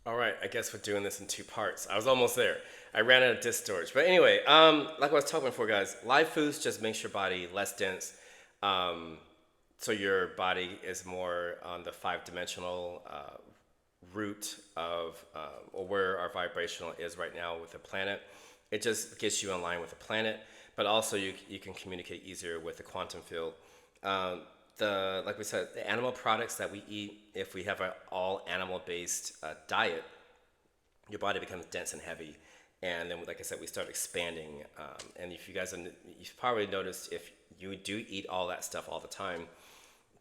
All right, I guess we're doing this in two parts. I was almost there. I ran out of disk storage. But anyway, like I was talking before, guys, live foods just makes your body less dense. Um, so your body is more on the five-dimensional root of or where our vibrational is right now with the planet. It just gets you in line with the planet, but also you can communicate easier with the quantum field. Um, the like we said, the animal products that we eat, if we have an all animal based diet, your body becomes dense and heavy, and then like I said, we start expanding. And if you guys, you've probably noticed if you do eat all that stuff all the time,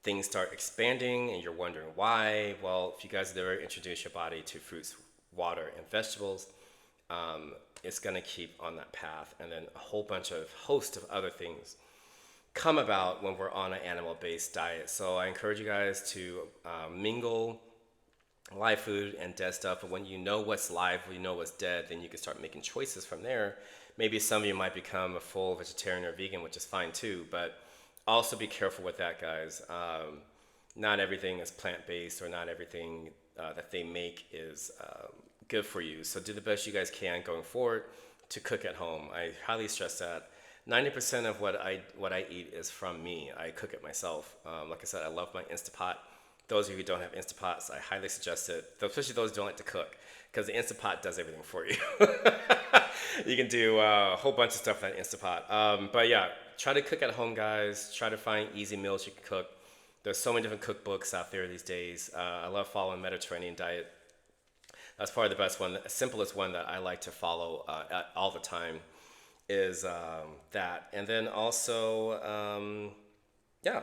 things start expanding and you're wondering why. Well, if you guys have ever introduced your body to fruits, water, and vegetables, it's going to keep on that path. And then a whole bunch of host of other things come about when we're on an animal based diet. So I encourage you guys to mingle live food and dead stuff. But when you know what's live, you know what's dead, then you can start making choices from there. Maybe some of you might become a full vegetarian or vegan, which is fine too. But also be careful with that, guys. Not everything is plant based, or not everything that they make is good for you. So do the best you guys can going forward to cook at home. I highly stress that. 90% of what I eat is from me. I cook it myself. Like I said, I love my Instapot. Those of you who don't have Instapots, I highly suggest it, especially those who don't like to cook, because the Instapot does everything for you. You can do a whole bunch of stuff in that Instapot. But yeah, try to cook at home, guys. Try to find easy meals you can cook. There's so many different cookbooks out there these days. I love following Mediterranean diet. That's probably the best one. The simplest one that I like to follow all the time is that. And then also, yeah,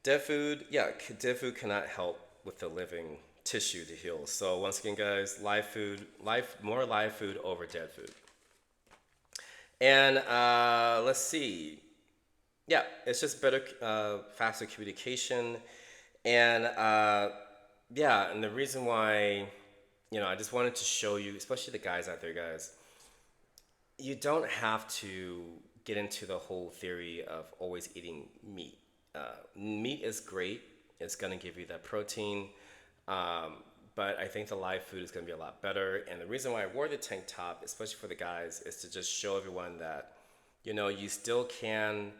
dead food. Yeah, dead food cannot help with the living tissue to heal. So once again, guys, live food, more live food over dead food. And let's see. Yeah, it's just better, faster communication. And yeah, and the reason why, I just wanted to show you, especially the guys out there, guys, you don't have to get into the whole theory of always eating meat. Meat is great. It's going to give you that protein. Um, but I think the live food is going to be a lot better. And the reason why I wore the tank top, especially for the guys, is to just show everyone that, you still can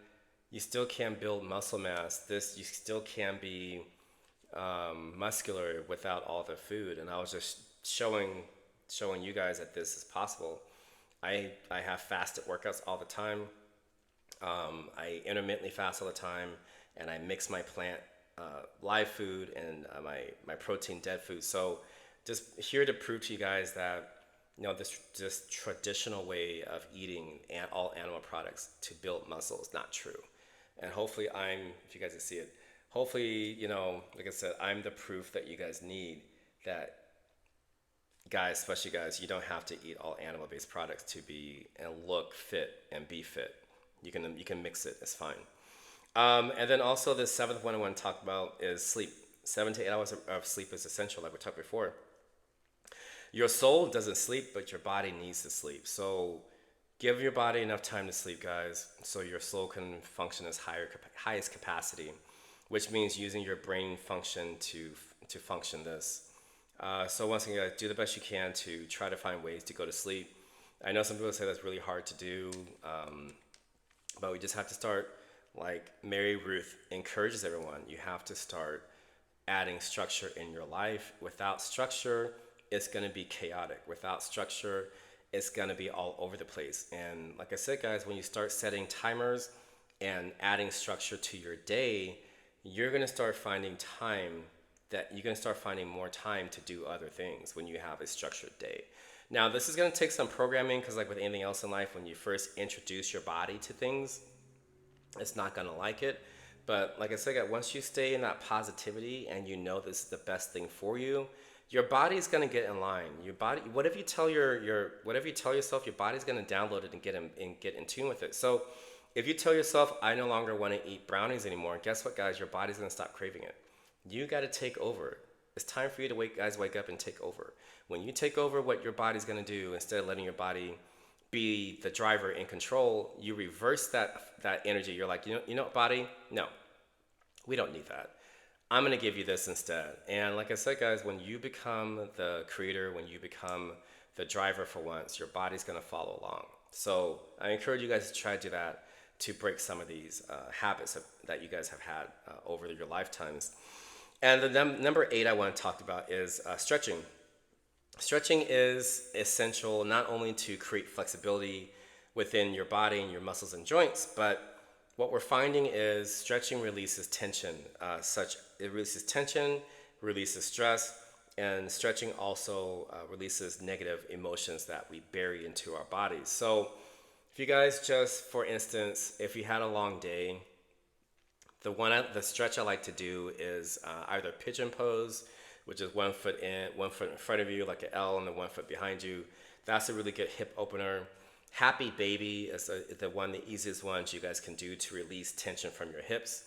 build muscle mass. You still can be muscular without all the food. And I was just showing you guys that this is possible. I have fasted workouts all the time. I intermittently fast all the time, and I mix my plant live food and my protein dead food. So just here to prove to you guys that this traditional way of eating all animal products to build muscle is not true. And hopefully if you guys can see it, hopefully, like I said, I'm the proof that you guys need, that guys, especially guys, you don't have to eat all animal-based products to be and look fit and be fit. You can mix it. It's fine. And then also the seventh one I want to talk about is sleep. 7 to 8 hours of sleep is essential, like we talked before. Your soul doesn't sleep, but your body needs to sleep. So give your body enough time to sleep, guys, so your soul can function its highest capacity, which means using your brain function to function this. So once again, do the best you can to try to find ways to go to sleep. I know some people say that's really hard to do, but we just have to start. Like Mary Ruth encourages everyone, you have to start adding structure in your life. Without structure, it's going to be chaotic. Without structure, it's going to be all over the place. And like I said, guys, when you start setting timers and adding structure to your day, you're going to start finding time that you're going to start finding more time to do other things when you have a structured day. Now, this is going to take some programming, because like with anything else in life, when you first introduce your body to things, it's not going to like it. But like I said, once you stay in that positivity and you know this is the best thing for you, your body's going to get in line. Your body, whatever you tell whatever you tell yourself, your body's going to download it and get in tune with it. So if you tell yourself, I no longer want to eat brownies anymore, guess what, guys? Your body's going to stop craving it. You got to take over. It's time for you to wake up and take over. When you take over what your body's going to do, instead of letting your body be the driver in control, you reverse that energy. You're like, body, no, we don't need that. I'm going to give you this instead. And like I said, guys, when you become the creator, when you become the driver for once, your body's going to follow along. So I encourage you guys to try to do that to break some of these habits that you guys have had over your lifetimes. And the number eight I want to talk about is stretching. Stretching is essential not only to create flexibility within your body and your muscles and joints, but what we're finding is stretching releases tension. It releases tension, releases stress, and stretching also releases negative emotions that we bury into our bodies. So, if you guys just, for instance, if you had a long day, the stretch I like to do is either pigeon pose, which is 1 foot in, 1 foot in front of you, like an L, and then 1 foot behind you. That's a really good hip opener. Happy baby is the easiest ones you guys can do to release tension from your hips.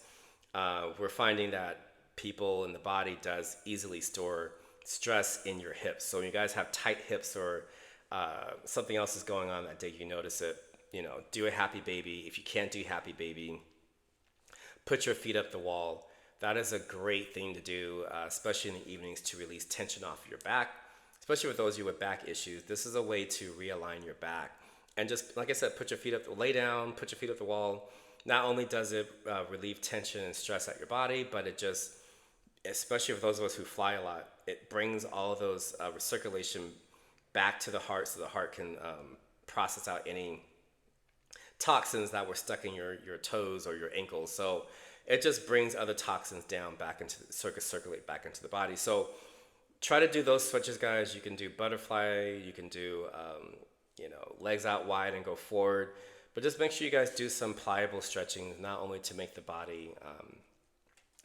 We're finding that people in the body does easily store stress in your hips. So when you guys have tight hips or something else is going on that day, you notice it. Do a happy baby. If you can't do happy baby, put your feet up the wall. That is a great thing to do, especially in the evenings, to release tension off your back, especially with those of you with back issues. This is a way to realign your back. And just, like I said, put your feet up, lay down, put your feet up the wall. Not only does it relieve tension and stress at your body, but it just, especially for those of us who fly a lot, it brings all of those circulation back to the heart so the heart can process out any toxins that were stuck in your toes or your ankles. So it just brings other toxins down back into the circulate back into the body. So try to do those switches, guys. You can do butterfly, you can do legs out wide and go forward, but just make sure you guys do some pliable stretching, not only to make the body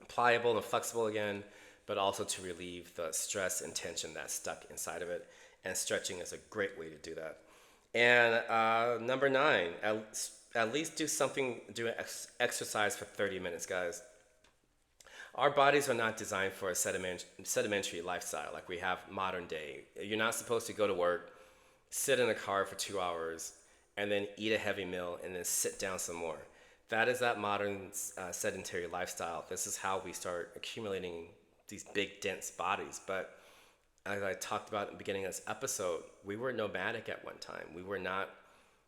pliable and flexible again, but also to relieve the stress and tension that's stuck inside of it. And stretching is a great way to do that. And number nine, at least do an exercise for 30 minutes, guys. Our bodies are not designed for a sedimentary lifestyle like we have modern day. You're not supposed to go to work, sit in a car for 2 hours, and then eat a heavy meal and then sit down some more. That is that modern sedentary lifestyle. This is how we start accumulating these big, dense bodies. But as I talked about at the beginning of this episode, we were nomadic at one time. We were not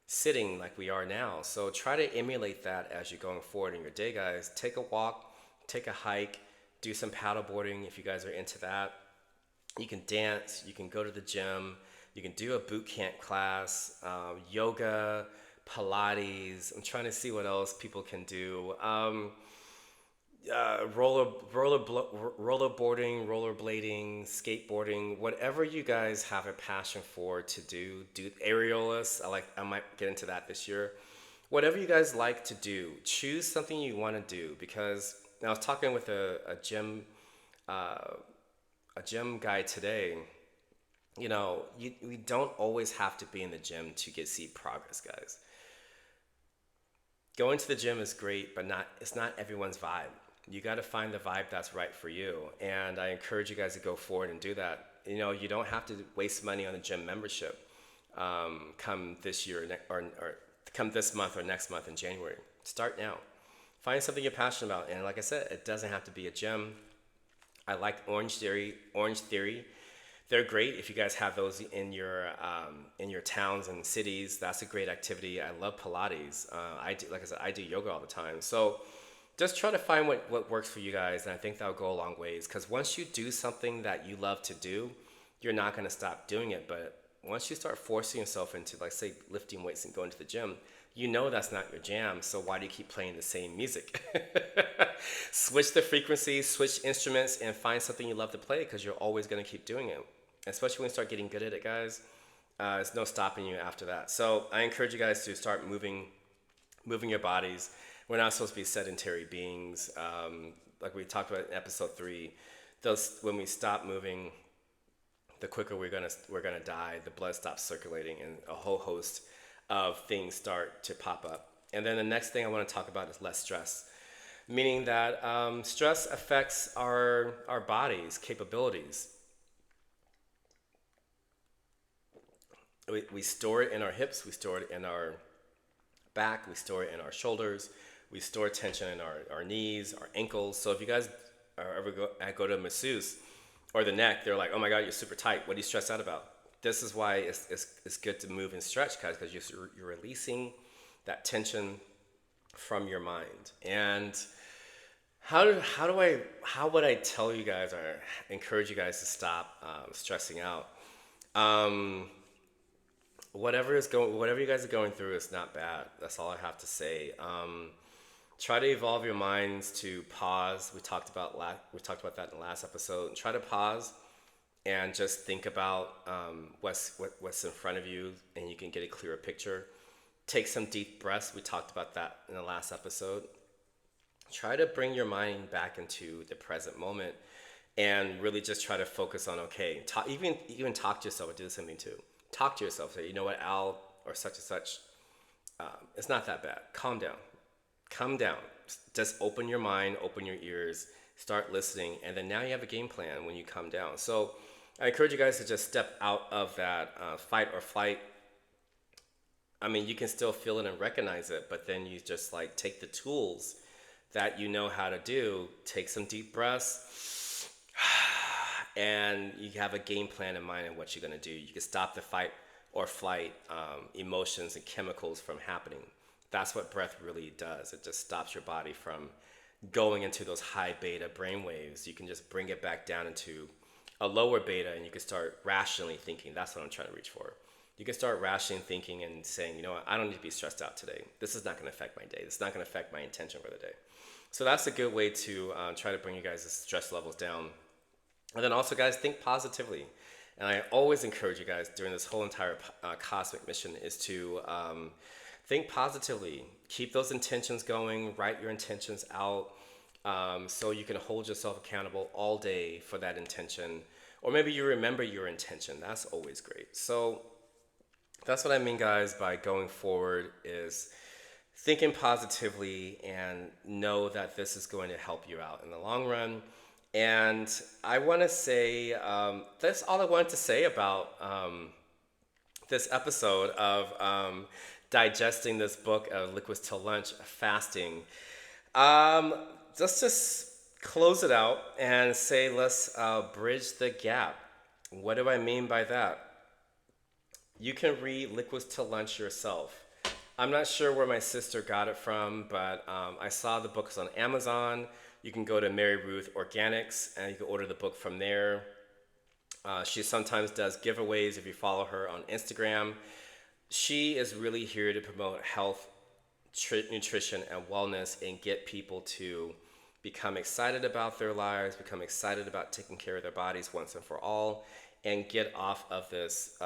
sitting like we are now. So try to emulate that as you're going forward in your day, guys. Take a walk, take a hike, do some paddleboarding if you guys are into that. You can dance, you can go to the gym, you can do a boot camp class, yoga, Pilates. I'm trying to see what else people can do. Rollerboarding, rollerblading, skateboarding, whatever you guys have a passion for to do aerialists. I might get into that this year. Whatever you guys like to do, choose something you want to do. Because I was talking with a gym guy today. We don't always have to be in the gym to see progress, guys. Going to the gym is great, but it's not everyone's vibe. You got to find the vibe that's right for you. And I encourage you guys to go forward and do that. You don't have to waste money on a gym membership come this year or come this month or next month in January. Start now. Find something you're passionate about. And like I said, it doesn't have to be a gym. I like Orange Theory. They're great if you guys have those in your towns and cities. That's a great activity. I love Pilates. I do yoga all the time. So just try to find what works for you guys, and I think that'll go a long ways. Because once you do something that you love to do, you're not going to stop doing it. But once you start forcing yourself into, like, say, lifting weights and going to the gym, that's not your jam. So why do you keep playing the same music? Switch the frequency, switch instruments, and find something you love to play, because you're always going to keep doing it. Especially when you start getting good at it, guys. There's no stopping you after that. So I encourage you guys to start moving your bodies. We're not supposed to be sedentary beings. Like we talked about in episode 3, when we stop moving, the quicker we're gonna die. The blood stops circulating, and a whole host of things start to pop up. And then the next thing I want to talk about is less stress, meaning that stress affects our body's capabilities. We store it in our hips, we store it in our back, we store it in our shoulders, we store tension in our knees, our ankles. So if you guys I go to a masseuse or the neck, they're like, oh my God, you're super tight. What are you stressed out about? This is why it's good to move and stretch, guys, because you're releasing that tension from your mind. And how would I tell you guys or encourage you guys to stop stressing out? Um, whatever you guys are going through is not bad. That's all I have to say. Try to evolve your minds to pause. We talked about that in the last episode. Try to pause and just think about what's in front of you, and you can get a clearer picture. Take some deep breaths. We talked about that in the last episode. Try to bring your mind back into the present moment, and really just try to focus on, okay, even talk to yourself. Or do the same thing too. Talk to yourself. Say, you know what, Al or such and such, it's not that bad. Calm down. Calm down. Just open your mind, open your ears, start listening, and then now you have a game plan when you calm down. So I encourage you guys to just step out of that fight or flight. I mean, you can still feel it and recognize it, but then you just like take the tools that you know how to do, take some deep breaths, and you have a game plan in mind of what you're going to do. You can stop the fight or flight emotions and chemicals from happening. That's what breath really does. It just stops your body from going into those high beta brain waves. You can just bring it back down into a lower beta, and you can start rationally thinking. That's what I'm trying to reach for. You can start rationally thinking and saying, you know what, I don't need to be stressed out today. This is not going to affect my day. This is not going to affect my intention for the day. So that's a good way to try to bring you guys' stress levels down. And then also, guys, think positively. And I always encourage you guys during this whole entire cosmic mission is to think positively. Keep those intentions going. Write your intentions out so you can hold yourself accountable all day for that intention. Or maybe you remember your intention. That's always great. So that's what I mean, guys, by going forward is thinking positively and know that this is going to help you out in the long run. And I want to say that's all I wanted to say about this episode of digesting this book of Liquids Till Lunch, fasting. Let's just close it out and say let's bridge the gap. What do I mean by that? You can read Liquids Till Lunch yourself. I'm not sure where my sister got it from, but I saw the book is on Amazon. You can go to Mary Ruth Organics and you can order the book from there. She sometimes does giveaways if you follow her on Instagram. She is really here to promote health, nutrition, and wellness and get people to become excited about their lives, become excited about taking care of their bodies once and for all, and get off of this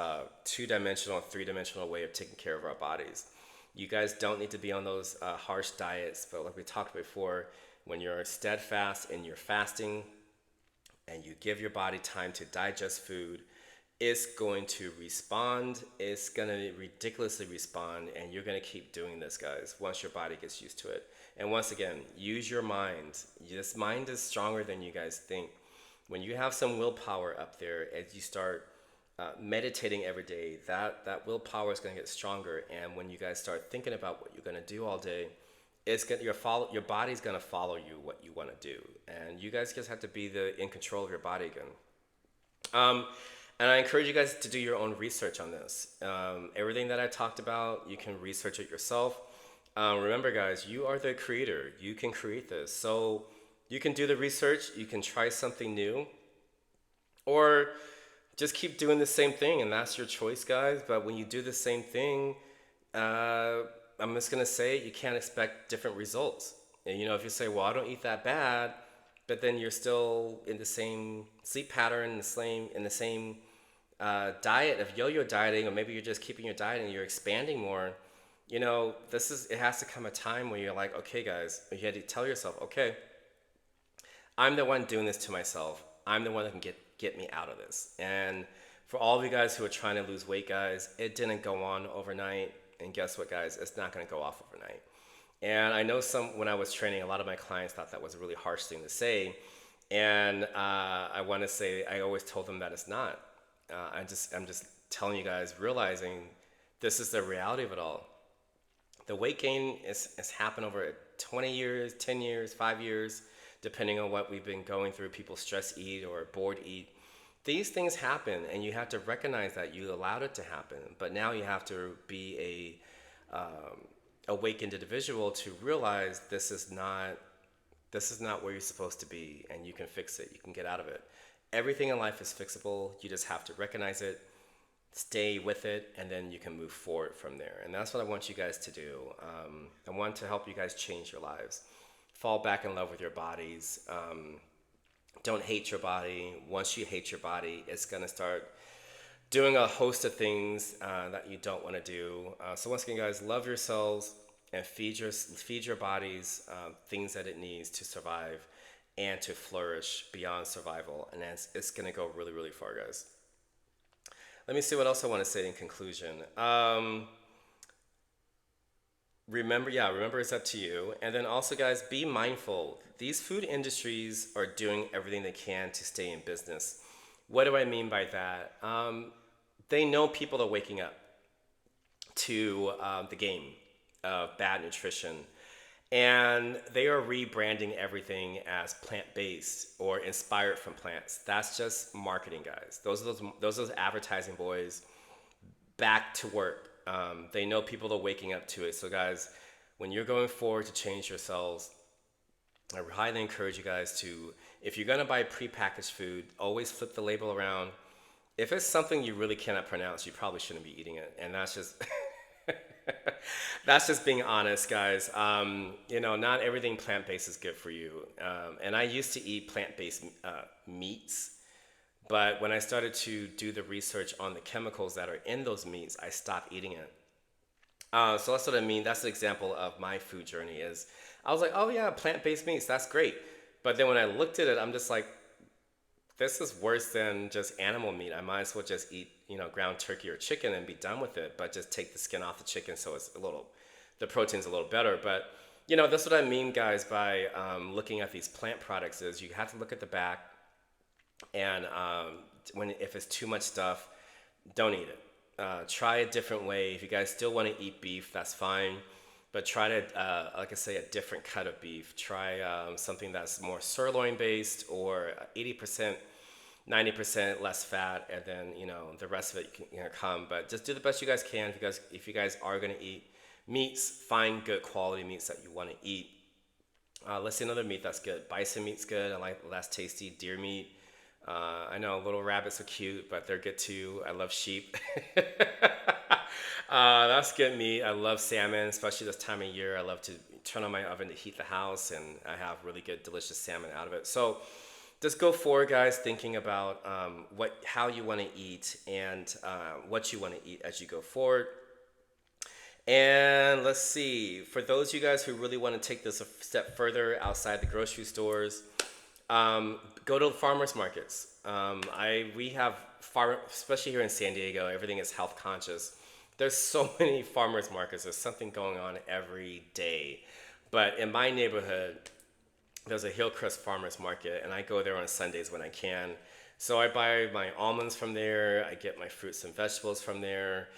two-dimensional, three-dimensional way of taking care of our bodies. You guys don't need to be on those harsh diets, but like we talked before, when you're steadfast and you're fasting and you give your body time to digest food, it's going to respond. It's going to ridiculously respond, and you're going to keep doing this, guys, once your body gets used to it. And once again, use your mind. This mind is stronger than you guys think. When you have some willpower up there, as you start meditating every day, that willpower is going to get stronger. And when you guys start thinking about what you're going to do all day, your body's going to follow you what you want to do. And you guys just have to be in control of your body again. And I encourage you guys to do your own research on this. Everything that I talked about, you can research it yourself. Remember, guys, you are the creator. You can create this. So you can do the research. You can try something new. Or just keep doing the same thing, and that's your choice, guys. But when you do the same thing, I'm just going to say you can't expect different results. And, if you say, well, I don't eat that bad, but then you're still in the same sleep pattern, in the same diet of yo-yo dieting, or maybe you're just keeping your diet and you're expanding more, it has to come a time where you're like, okay, guys, you had to tell yourself, okay, I'm the one doing this to myself. I'm the one that can get me out of this. And for all of you guys who are trying to lose weight, guys, it didn't go on overnight. And guess what, guys? It's not going to go off overnight. And I know when I was training, a lot of my clients thought that was a really harsh thing to say. And I want to say, I always told them that it's not. I'm just telling you guys, realizing this is the reality of it all. The weight gain has happened over 20 years, 10 years, 5 years, depending on what we've been going through. People stress eat or bored eat. These things happen, and you have to recognize that you allowed it to happen. But now you have to be awakened individual to realize this is not where you're supposed to be, and you can fix it. You can get out of it. Everything in life is fixable. You just have to recognize it, stay with it, and then you can move forward from there. And that's what I want you guys to do. I want to help you guys change your lives. Fall back in love with your bodies. Don't hate your body. Once you hate your body, it's going to start doing a host of things that you don't want to do. So once again, guys, love yourselves and feed your bodies things that it needs to survive and to flourish beyond survival. And it's going to go really, really far, guys. Let me see what else I want to say in conclusion. Remember it's up to you. And then also, guys, be mindful. These food industries are doing everything they can to stay in business. What do I mean by that? They know people are waking up to the game of bad nutrition, and they are rebranding everything as plant-based or inspired from plants. That's just marketing, guys. Those are those advertising boys back to work. They know people are waking up to it. So, guys, when you're going forward to change yourselves, I highly encourage you guys to, if you're gonna buy prepackaged food, always flip the label around. If it's something you really cannot pronounce, you probably shouldn't be eating it, and that's just that's just being honest, guys. Not everything plant-based is good for you. And I used to eat plant-based meats, but when I started to do the research on the chemicals that are in those meats, I stopped eating it. So that's what I mean. That's the example of my food journey is I was like, oh yeah, plant-based meats, that's great. But then when I looked at it, I'm just like, this is worse than just animal meat. I might as well just eat, ground turkey or chicken and be done with it, but just take the skin off the chicken so the protein's a little better. But, that's what I mean, guys, by looking at these plant products is you have to look at the back, and if it's too much stuff, don't eat it. Try a different way. If you guys still want to eat beef, that's fine. But try to, like I say, a different cut of beef. Try something that's more sirloin based or 80%, 90% less fat, and then the rest of it can come. But just do the best you guys can. If you guys are going to eat meats, find good quality meats that you want to eat. Let's see another meat that's good. Bison meat's good. I like that's tasty. Deer meat. I know little rabbits are cute, but they're good too. I love sheep. That's good meat. I love salmon, especially this time of year. I love to turn on my oven to heat the house, and I have really good, delicious salmon out of it. So just go forward, guys, thinking about how you want to eat and what you want to eat as you go forward. And let's see, for those of you guys who really want to take this a step further outside the grocery stores, go to farmers markets. We have especially here in San Diego, everything is health conscious. There's so many farmers markets. There's something going on every day. But in my neighborhood, there's a Hillcrest farmers market, and I go there on Sundays when I can. So I buy my almonds from there. I get my fruits and vegetables from there.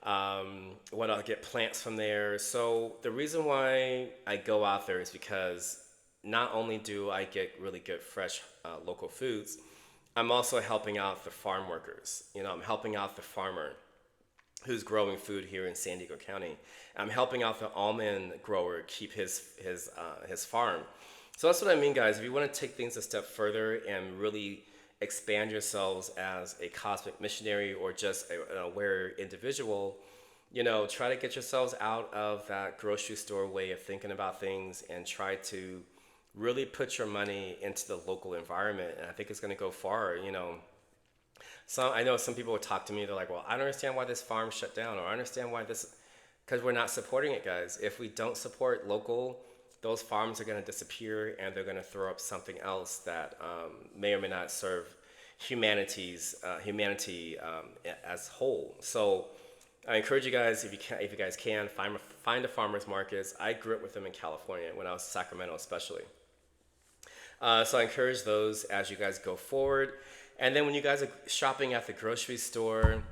I'll get plants from there. So the reason why I go out there is because not only do I get really good, fresh, local foods, I'm also helping out the farm workers. I'm helping out the farmer who's growing food here in San Diego County. I'm helping out the almond grower keep his farm. So that's what I mean, guys. If you want to take things a step further and really expand yourselves as a cosmic missionary or just an aware individual, try to get yourselves out of that grocery store way of thinking about things and try to really put your money into the local environment. And I think it's going to go far. I know some people would talk to me. They're like, well, I don't understand why this farm shut down, or I understand why this, because we're not supporting it, guys. If we don't support local, those farms are going to disappear, and they're going to throw up something else that may or may not serve humanity as whole. So I encourage you guys, if you guys can, find the farmers markets. I grew up with them in California when I was in Sacramento, especially. So I encourage those as you guys go forward. And then when you guys are shopping at the grocery store,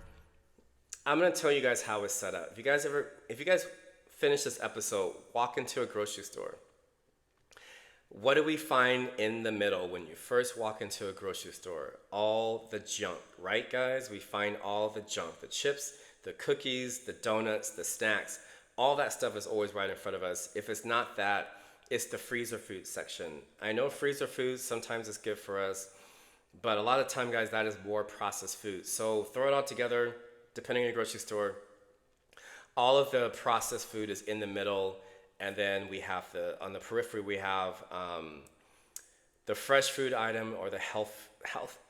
I'm going to tell you guys how it's set up. If you guys finish this episode, walk into a grocery store. What do we find in the middle when you first walk into a grocery store? All the junk, right, guys? We find all the junk, the chips, the cookies, the donuts, the snacks. All that stuff is always right in front of us. If it's not that, it's the freezer food section. I know freezer foods sometimes is good for us, but a lot of time, guys, that is more processed food. So throw it all together, depending on your grocery store. All of the processed food is in the middle, and then we have on the periphery we have the fresh food item or the health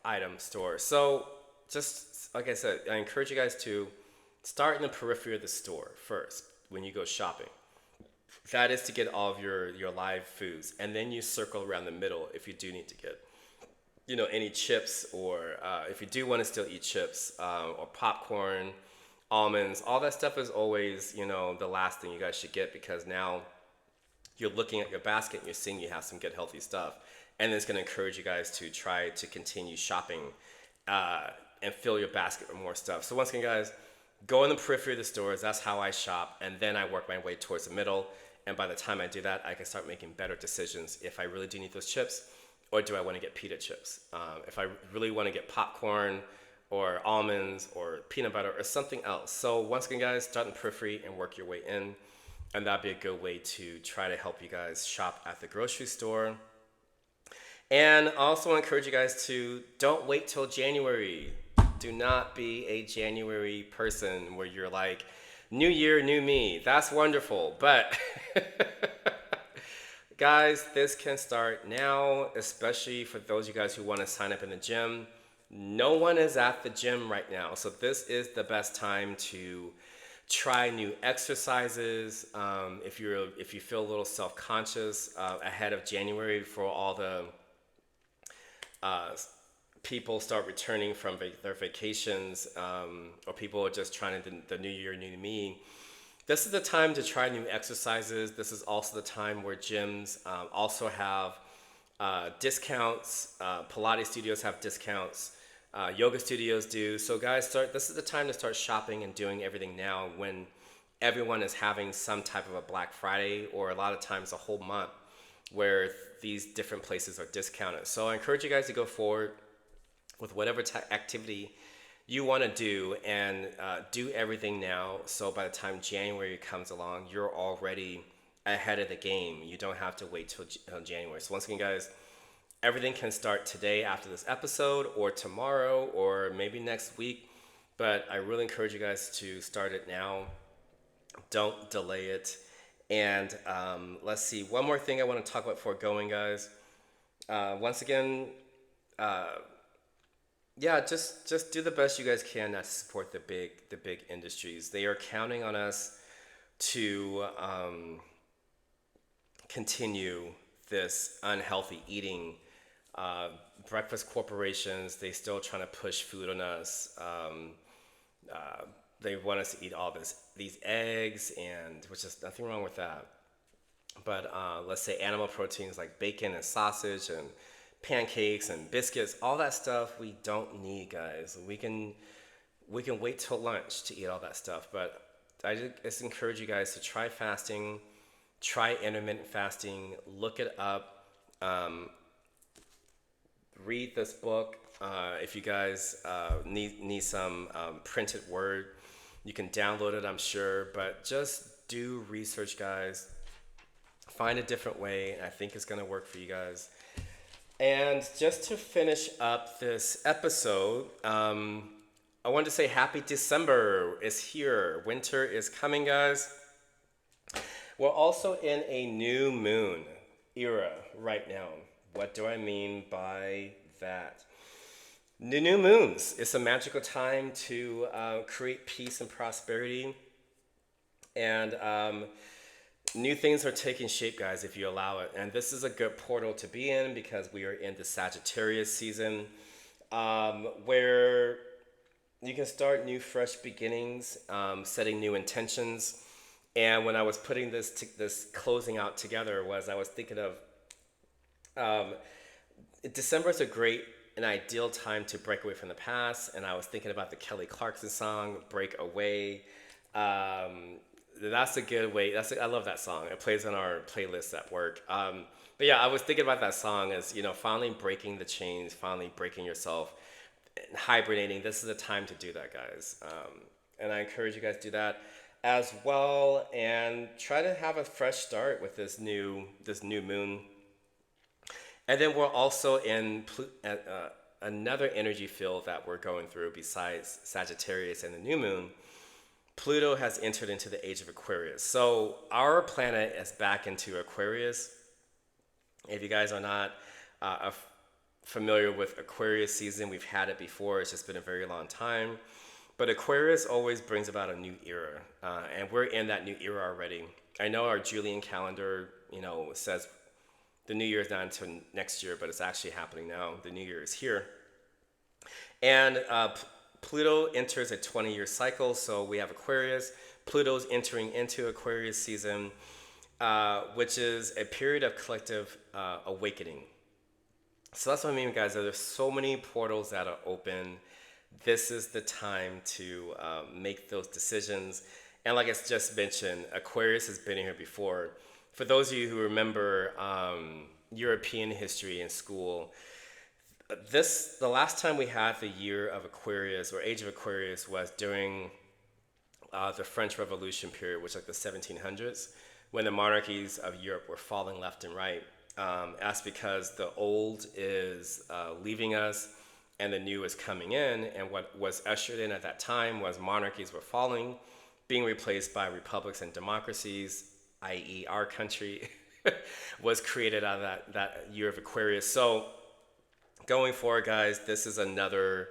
item store. So just like I said, I encourage you guys to start in the periphery of the store first when you go shopping. That is to get all of your live foods, and then you circle around the middle if you do need to get any chips, or if you do want to still eat chips, or popcorn, almonds. All that stuff is always the last thing you guys should get, because now you're looking at your basket and you're seeing you have some good healthy stuff, and it's going to encourage you guys to try to continue shopping and fill your basket with more stuff. So once again, guys, go in the periphery of the stores. That's how I shop, and then I work my way towards the middle. And by the time I do that, I can start making better decisions if I really do need those chips, or do I want to get pita chips? If I really want to get popcorn or almonds or peanut butter or something else. So once again, guys, start in the periphery and work your way in. And that'd be a good way to try to help you guys shop at the grocery store. And I also encourage you guys to don't wait till January. Do not be a January person where you're like, new year, new me. That's wonderful. But guys, this can start now, especially for those of you guys who want to sign up in the gym. No one is at the gym right now, so this is the best time to try new exercises. If you feel a little self-conscious ahead of January, before all the people start returning from their vacations, or people are just trying to the new year, new me. This is the time to try new exercises. This is also the time where gyms also have discounts. Pilates studios have discounts. Yoga studios do. So guys, this is the time to start shopping and doing everything now, when everyone is having some type of a Black Friday, or a lot of times a whole month where these different places are discounted. So I encourage you guys to go forward with whatever activity you want to do, and do everything now. So by the time January comes along, you're already ahead of the game. You don't have to wait till January. So once again, guys, everything can start today after this episode, or tomorrow, or maybe next week. But I really encourage you guys to start it now. Don't delay it. And let's see, one more thing I want to talk about before going, guys. Once again, yeah, just do the best you guys can not to support the big industries. They are counting on us to continue this unhealthy eating. Breakfast corporations, they still trying to push food on us. They want us to eat all these eggs, and which is nothing wrong with that. But let's say animal proteins like bacon and sausage and pancakes and biscuits, all that stuff we don't need, guys. We can wait till lunch to eat all that stuff. But I just encourage you guys to try fasting, try intermittent fasting, look it up. Read this book. If you guys need some printed word, you can download it, I'm sure. But just do research, guys. Find a different way. I think it's going to work for you guys. And just to finish up this episode, I wanted to say Happy December is here. Winter is coming, guys. We're also in a new moon era right now. What do I mean by that? The new moons. It's a magical time to create peace and prosperity. And new things are taking shape, guys, if you allow it. And this is a good portal to be in, because we are in the Sagittarius season, where you can start new, fresh beginnings, setting new intentions. And when I was putting this closing out together, I was thinking of December is an ideal time to break away from the past. And I was thinking about the Kelly Clarkson song, Break Away. That's a good way. I love that song. It plays on our playlist at work. But yeah, I was thinking about that song as finally breaking the chains, finally breaking yourself, hibernating. This is the time to do that, guys. And I encourage you guys to do that as well, and try to have a fresh start with this new moon. And then we're also in another energy field that we're going through besides Sagittarius and the new moon. Pluto has entered into the age of Aquarius. So our planet is back into Aquarius. If you guys are not familiar with Aquarius season, we've had it before. It's just been a very long time. But Aquarius always brings about a new era, and we're in that new era already. I know our Julian calendar, says the new year is not until next year, but it's actually happening now. The new year is here. And Pluto enters a 20-year cycle, so we have Aquarius. Pluto's entering into Aquarius season, which is a period of collective awakening. So that's what I mean, guys. There's so many portals that are open. This is the time to make those decisions. And like I just mentioned, Aquarius has been here before. For those of you who remember European history in school, the last time we had the year of Aquarius or age of Aquarius was during the French Revolution period, which is like the 1700s, when the monarchies of Europe were falling left and right. That's because the old is leaving us and the new is coming in. And what was ushered in at that time was monarchies were falling, being replaced by republics and democracies, i.e. our country, was created out of that year of Aquarius. So going forward, guys, this is another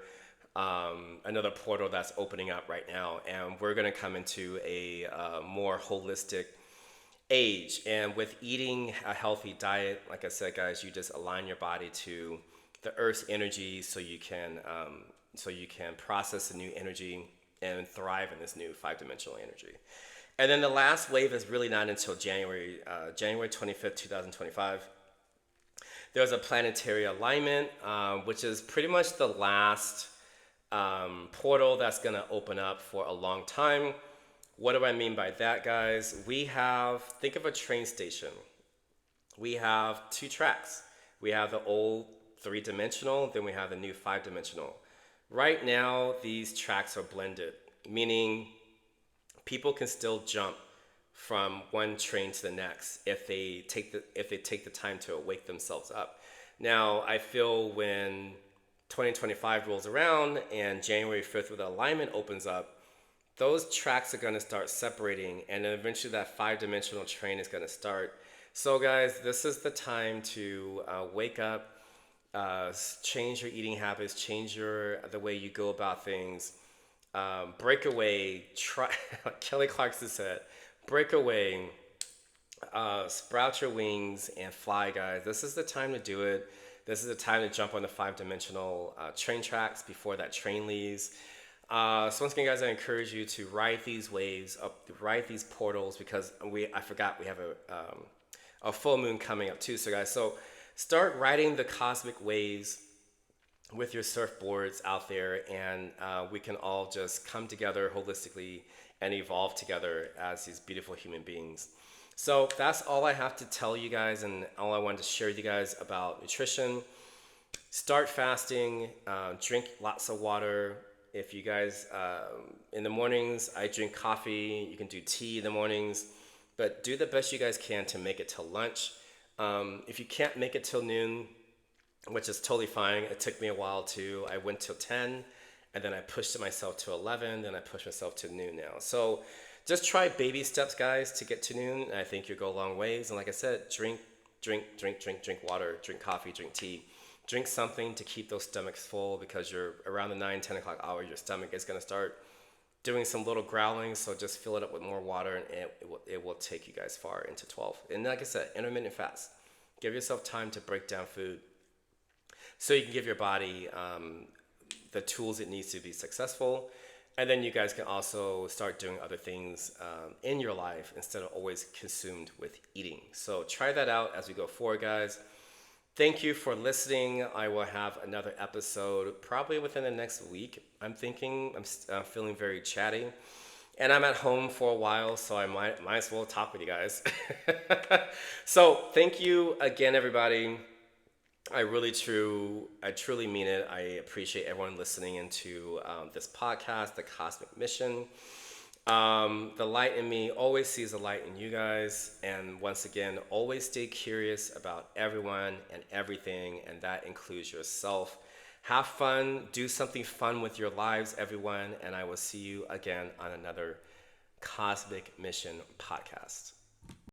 portal that's opening up right now, and we're going to come into a more holistic age. And with eating a healthy diet, like I said, guys, you just align your body to the Earth's energy, so you can process the new energy and thrive in this new five-dimensional energy. And then the last wave is really not until January 25th, 2025. There's a planetary alignment, which is pretty much the last portal that's going to open up for a long time. What do I mean by that, guys? Think of a train station. We have two tracks. We have the old three-dimensional, then we have the new five-dimensional. Right now, these tracks are blended, meaning people can still jump from one train to the next if they take the time to wake themselves up. Now, I feel when 2025 rolls around and January 5th, with the alignment opens up, those tracks are going to start separating, and then eventually that five-dimensional train is going to start. So, guys, this is the time to wake up, change your eating habits, change the way you go about things, break away. Try, like Kelly Clarkson said, break away, sprout your wings and fly, guys. This is the time to do it. This is the time to jump on the five-dimensional train tracks before that train leaves. So once again, guys, I encourage you to ride these waves, ride these portals, because I forgot we have a full moon coming up too. So guys, start riding the cosmic waves with your surfboards out there, and we can all just come together holistically and evolve together as these beautiful human beings. So that's all I have to tell you guys, and all I wanted to share with you guys about nutrition. Start fasting, drink lots of water. If you guys, in the mornings, I drink coffee. You can do tea in the mornings, but do the best you guys can to make it till lunch. If you can't make it till noon, which is totally fine. It took me a while too. I went till 10, and then I pushed myself to 11, then I pushed myself to noon now. So just try baby steps, guys, to get to noon, and I think you'll go a long ways. And like I said, drink water, drink coffee, drink tea. Drink something to keep those stomachs full, because you're around the 9-10 o'clock hour, your stomach is going to start doing some little growling. So just fill it up with more water, and it will take you guys far into 12. And like I said, intermittent fast. Give yourself time to break down food so you can give your body the tools it needs to be successful. And then you guys can also start doing other things in your life instead of always consumed with eating. So try that out as we go forward, guys. Thank you for listening. I will have another episode probably within the next week. I'm feeling very chatty. and I'm at home for a while, so I might as well talk with you guys. So thank you again, everybody. I truly mean it. I appreciate everyone listening into this podcast, The Cosmic Mission. The light in me always sees the light in you guys. And once again, always stay curious about everyone and everything, and that includes yourself. Have fun, do something fun with your lives, everyone, and I will see you again on another Cosmic Mission podcast.